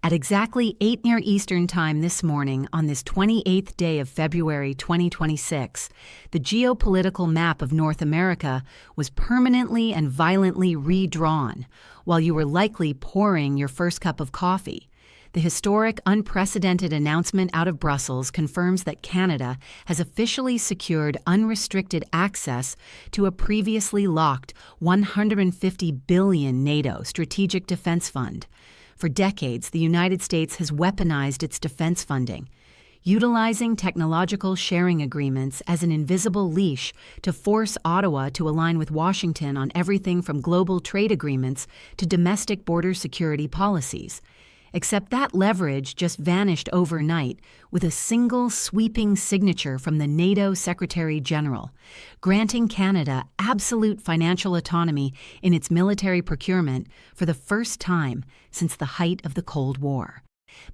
At exactly 8 near Eastern Time this morning, on this 28th day of February 2026, the geopolitical map of North America was permanently and violently redrawn, while you were likely pouring your first cup of coffee. The historic, unprecedented announcement out of Brussels confirms that Canada has officially secured unrestricted access to a previously locked $150 billion NATO Strategic Defense Fund. For decades, the United States has weaponized its defense funding, utilizing technological sharing agreements as an invisible leash to force Ottawa to align with Washington on everything from global trade agreements to domestic border security policies. Except that leverage just vanished overnight with a single sweeping signature from the NATO Secretary General, granting Canada absolute financial autonomy in its military procurement for the first time since the height of the Cold War.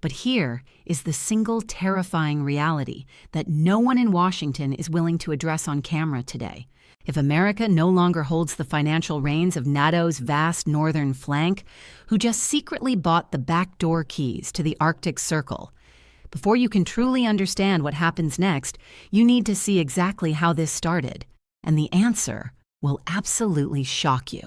But here is the single terrifying reality that no one in Washington is willing to address on camera today. If America no longer holds the financial reins of NATO's vast northern flank, who just secretly bought the backdoor keys to the Arctic Circle, before you can truly understand what happens next, you need to see exactly how this started. And the answer will absolutely shock you.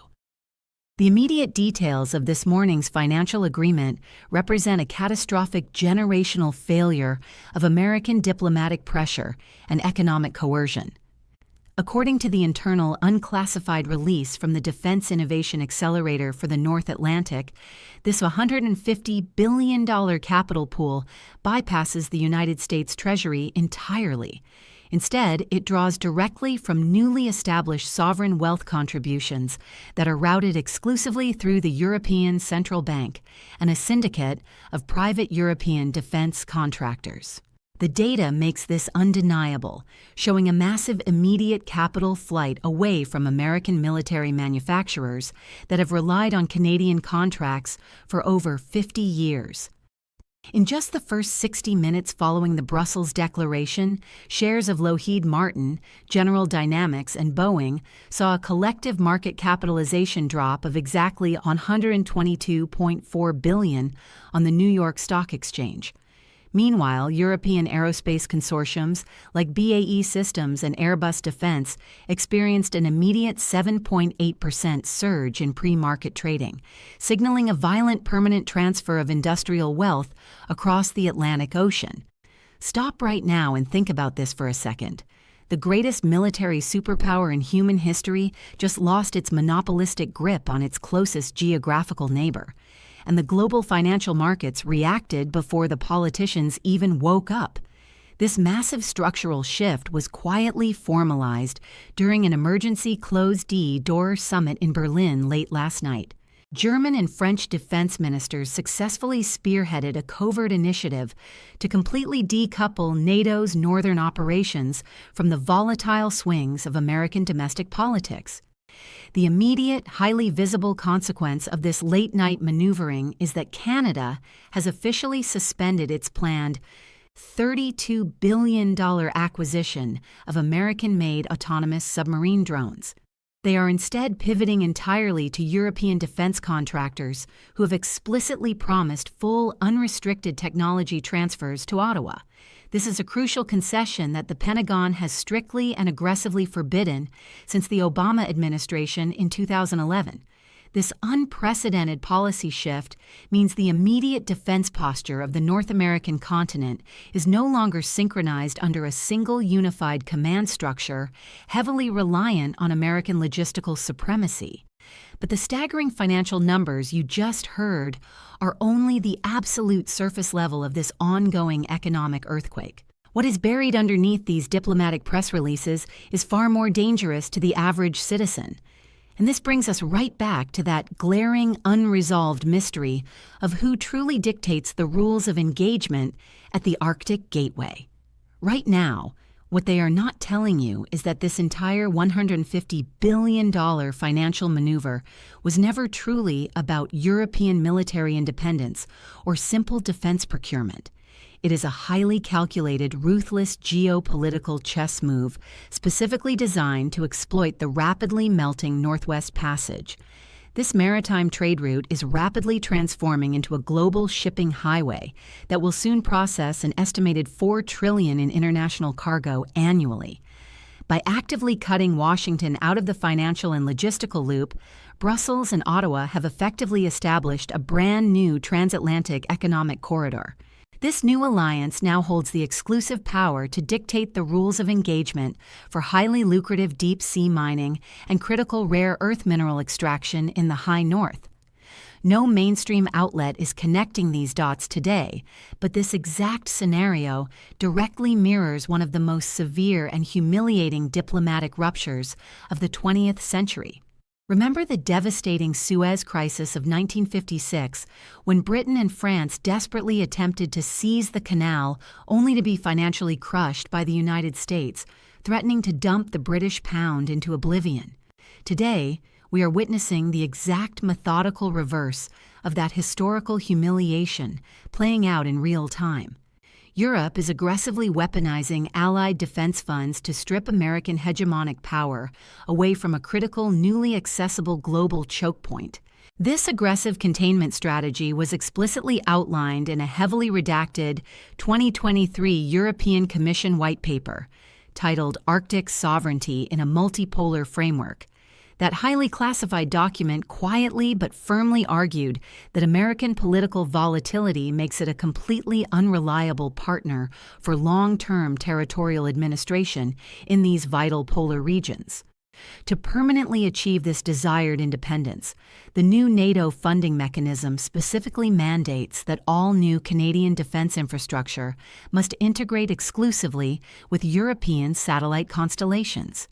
The immediate details of this morning's financial agreement represent a catastrophic generational failure of American diplomatic pressure and economic coercion. According to the internal unclassified release from the Defense Innovation Accelerator for the North Atlantic, this $150 billion capital pool bypasses the United States Treasury entirely. Instead, it draws directly from newly established sovereign wealth contributions that are routed exclusively through the European Central Bank and a syndicate of private European defense contractors. The data makes this undeniable, showing a massive immediate capital flight away from American military manufacturers that have relied on Canadian contracts for over 50 years. In just the first 60 minutes following the Brussels Declaration, shares of Lockheed Martin, General Dynamics, and Boeing saw a collective market capitalization drop of exactly $122.4 billion on the New York Stock Exchange. Meanwhile, European aerospace consortiums like BAE Systems and Airbus Defence experienced an immediate 7.8% surge in pre-market trading, signaling a violent permanent transfer of industrial wealth across the Atlantic Ocean. Stop right now and think about this for a second. The greatest military superpower in human history just lost its monopolistic grip on its closest geographical neighbor. And the global financial markets reacted before the politicians even woke up. This massive structural shift was quietly formalized during an emergency closed-door summit in Berlin late last night. German and French defense ministers successfully spearheaded a covert initiative to completely decouple NATO's northern operations from the volatile swings of American domestic politics. The immediate, highly visible consequence of this late-night maneuvering is that Canada has officially suspended its planned $32 billion acquisition of American-made autonomous submarine drones. They are instead pivoting entirely to European defense contractors who have explicitly promised full, unrestricted technology transfers to Ottawa. This is a crucial concession that the Pentagon has strictly and aggressively forbidden since the Obama administration in 2011. This unprecedented policy shift means the immediate defense posture of the North American continent is no longer synchronized under a single unified command structure heavily reliant on American logistical supremacy. But the staggering financial numbers you just heard are only the absolute surface level of this ongoing economic earthquake. What is buried underneath these diplomatic press releases is far more dangerous to the average citizen. And this brings us right back to that glaring, unresolved mystery of who truly dictates the rules of engagement at the Arctic Gateway. Right now, what they are not telling you is that this entire $150 billion financial maneuver was never truly about European military independence or simple defense procurement. It is a highly calculated, ruthless geopolitical chess move specifically designed to exploit the rapidly melting Northwest Passage. This maritime trade route is rapidly transforming into a global shipping highway that will soon process an estimated $4 trillion in international cargo annually. By actively cutting Washington out of the financial and logistical loop, Brussels and Ottawa have effectively established a brand new transatlantic economic corridor. This new alliance now holds the exclusive power to dictate the rules of engagement for highly lucrative deep-sea mining and critical rare earth mineral extraction in the high north. No mainstream outlet is connecting these dots today, but this exact scenario directly mirrors one of the most severe and humiliating diplomatic ruptures of the 20th century. Remember the devastating Suez Crisis of 1956, when Britain and France desperately attempted to seize the canal only to be financially crushed by the United States, threatening to dump the British pound into oblivion? Today, we are witnessing the exact methodical reverse of that historical humiliation playing out in real time. Europe is aggressively weaponizing Allied defense funds to strip American hegemonic power away from a critical, newly accessible global choke point. This aggressive containment strategy was explicitly outlined in a heavily redacted 2023 European Commission white paper titled Arctic Sovereignty in a Multipolar Framework. That highly classified document quietly but firmly argued that American political volatility makes it a completely unreliable partner for long-term territorial administration in these vital polar regions. To permanently achieve this desired independence, the new NATO funding mechanism specifically mandates that all new Canadian defense infrastructure must integrate exclusively with European satellite constellations.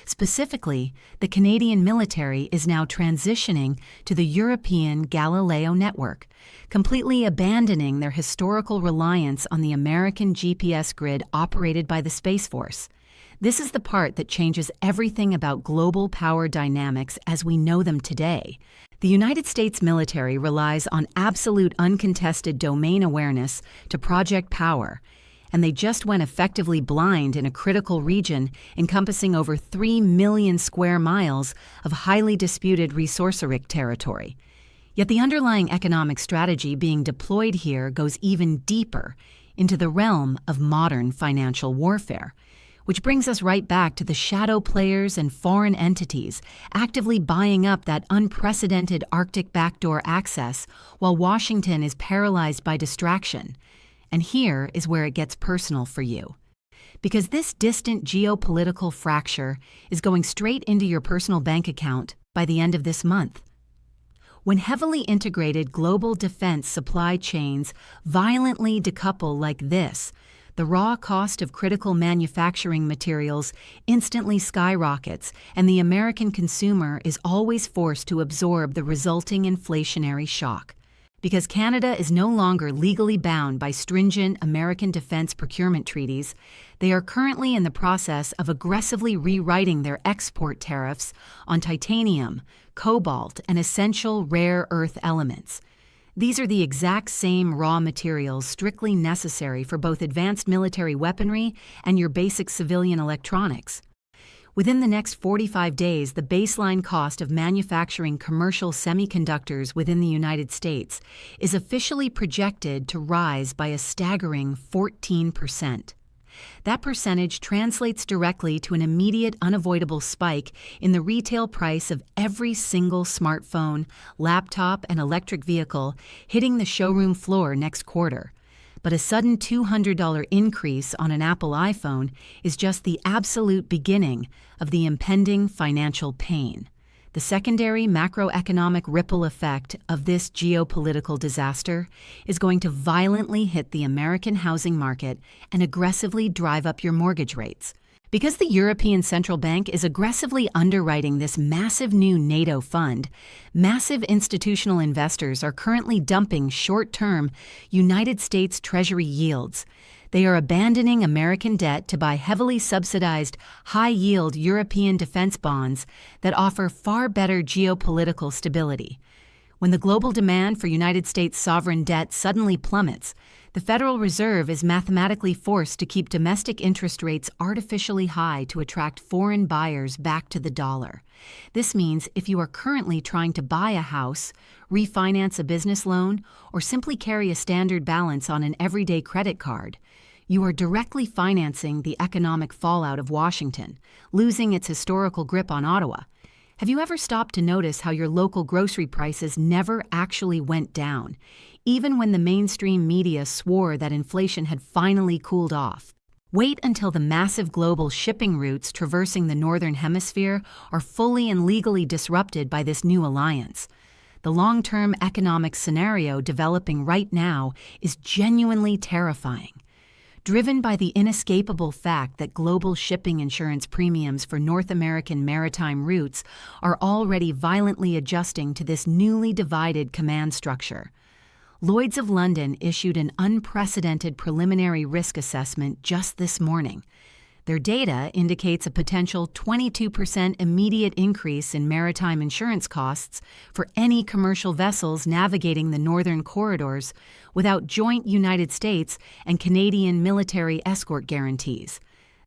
Specifically, the Canadian military is now transitioning to the European Galileo network, completely abandoning their historical reliance on the American GPS grid operated by the Space Force. This is the part that changes everything about global power dynamics as we know them today. The United States military relies on absolute uncontested domain awareness to project power, and they just went effectively blind in a critical region encompassing over 3 million square miles of highly disputed resource-rich territory. Yet the underlying economic strategy being deployed here goes even deeper into the realm of modern financial warfare, which brings us right back to the shadow players and foreign entities actively buying up that unprecedented Arctic backdoor access while Washington is paralyzed by distraction. And here is where it gets personal for you. Because this distant geopolitical fracture is going straight into your personal bank account by the end of this month. When heavily integrated global defense supply chains violently decouple like this, the raw cost of critical manufacturing materials instantly skyrockets, and the American consumer is always forced to absorb the resulting inflationary shock. Because Canada is no longer legally bound by stringent American defense procurement treaties, they are currently in the process of aggressively rewriting their export tariffs on titanium, cobalt, and essential rare earth elements. These are the exact same raw materials strictly necessary for both advanced military weaponry and your basic civilian electronics. Within the next 45 days, the baseline cost of manufacturing commercial semiconductors within the United States is officially projected to rise by a staggering 14%. That percentage translates directly to an immediate, unavoidable spike in the retail price of every single smartphone, laptop, and electric vehicle hitting the showroom floor next quarter. But a sudden $200 increase on an Apple iPhone is just the absolute beginning of the impending financial pain. The secondary macroeconomic ripple effect of this geopolitical disaster is going to violently hit the American housing market and aggressively drive up your mortgage rates. Because the European Central Bank is aggressively underwriting this massive new NATO fund, massive institutional investors are currently dumping short-term United States Treasury yields. They are abandoning American debt to buy heavily subsidized, high-yield European defense bonds that offer far better geopolitical stability. When the global demand for United States sovereign debt suddenly plummets, the Federal Reserve is mathematically forced to keep domestic interest rates artificially high to attract foreign buyers back to the dollar. This means if you are currently trying to buy a house, refinance a business loan, or simply carry a standard balance on an everyday credit card, you are directly financing the economic fallout of Washington, losing its historical grip on Ottawa. Have you ever stopped to notice how your local grocery prices never actually went down, even when the mainstream media swore that inflation had finally cooled off? Wait until the massive global shipping routes traversing the Northern Hemisphere are fully and legally disrupted by this new alliance. The long-term economic scenario developing right now is genuinely terrifying. Driven by the inescapable fact that global shipping insurance premiums for North American maritime routes are already violently adjusting to this newly divided command structure. Lloyd's of London issued an unprecedented preliminary risk assessment just this morning. Their data indicates a potential 22% immediate increase in maritime insurance costs for any commercial vessels navigating the northern corridors without joint United States and Canadian military escort guarantees.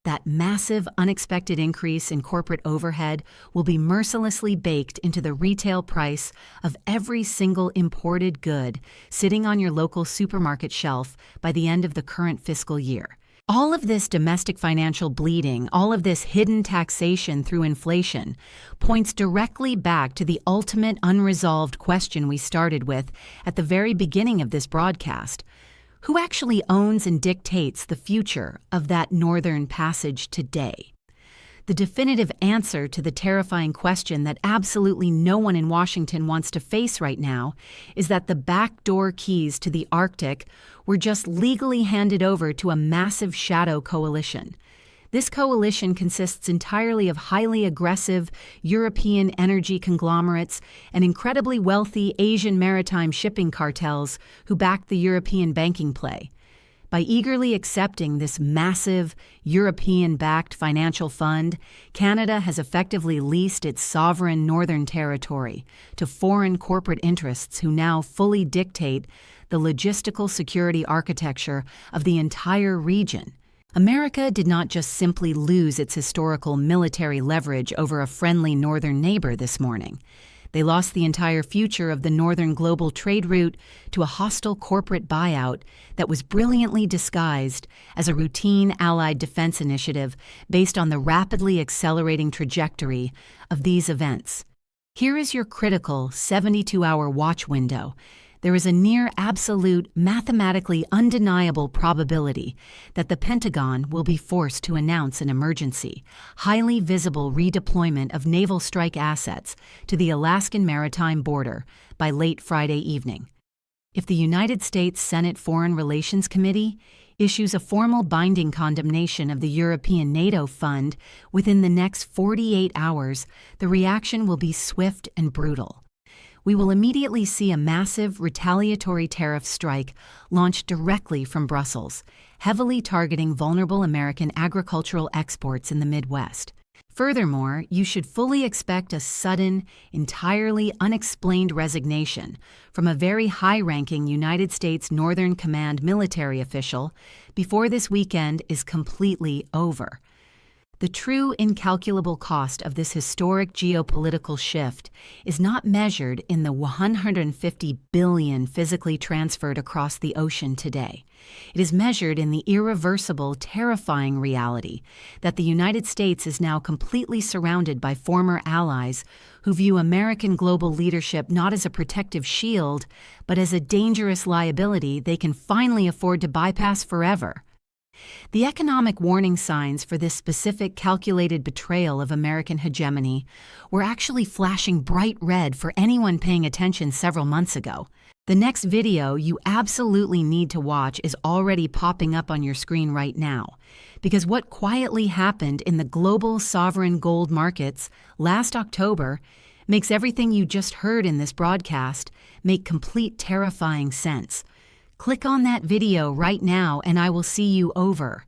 That massive, unexpected increase in corporate overhead will be mercilessly baked into the retail price of every single imported good sitting on your local supermarket shelf by the end of the current fiscal year. All of this domestic financial bleeding, all of this hidden taxation through inflation, points directly back to the ultimate unresolved question we started with at the very beginning of this broadcast. Who actually owns and dictates the future of that northern passage today? The definitive answer to the terrifying question that absolutely no one in Washington wants to face right now is that the backdoor keys to the Arctic were just legally handed over to a massive shadow coalition. This coalition consists entirely of highly aggressive European energy conglomerates and incredibly wealthy Asian maritime shipping cartels who back the European banking play. By eagerly accepting this massive, European-backed financial fund, Canada has effectively leased its sovereign northern territory to foreign corporate interests who now fully dictate the logistical security architecture of the entire region. America did not just simply lose its historical military leverage over a friendly northern neighbor this morning. They lost the entire future of the northern global trade route to a hostile corporate buyout that was brilliantly disguised as a routine allied defense initiative based on the rapidly accelerating trajectory of these events. Here is your critical 72-hour watch window. There is a near absolute, mathematically undeniable probability that the Pentagon will be forced to announce an emergency, highly visible redeployment of naval strike assets to the Alaskan maritime border by late Friday evening. If the United States Senate Foreign Relations Committee issues a formal binding condemnation of the European NATO fund within the next 48 hours, the reaction will be swift and brutal. We will immediately see a massive retaliatory tariff strike launched directly from Brussels, heavily targeting vulnerable American agricultural exports in the Midwest. Furthermore, you should fully expect a sudden, entirely unexplained resignation from a very high-ranking United States Northern Command military official before this weekend is completely over. The true incalculable cost of this historic geopolitical shift is not measured in the $150 billion physically transferred across the ocean today. It is measured in the irreversible, terrifying reality that the United States is now completely surrounded by former allies who view American global leadership not as a protective shield, but as a dangerous liability they can finally afford to bypass forever. The economic warning signs for this specific calculated betrayal of American hegemony were actually flashing bright red for anyone paying attention several months ago. The next video you absolutely need to watch is already popping up on your screen right now, because what quietly happened in the global sovereign gold markets last October makes everything you just heard in this broadcast make complete terrifying sense. Click on that video right now and I will see you over.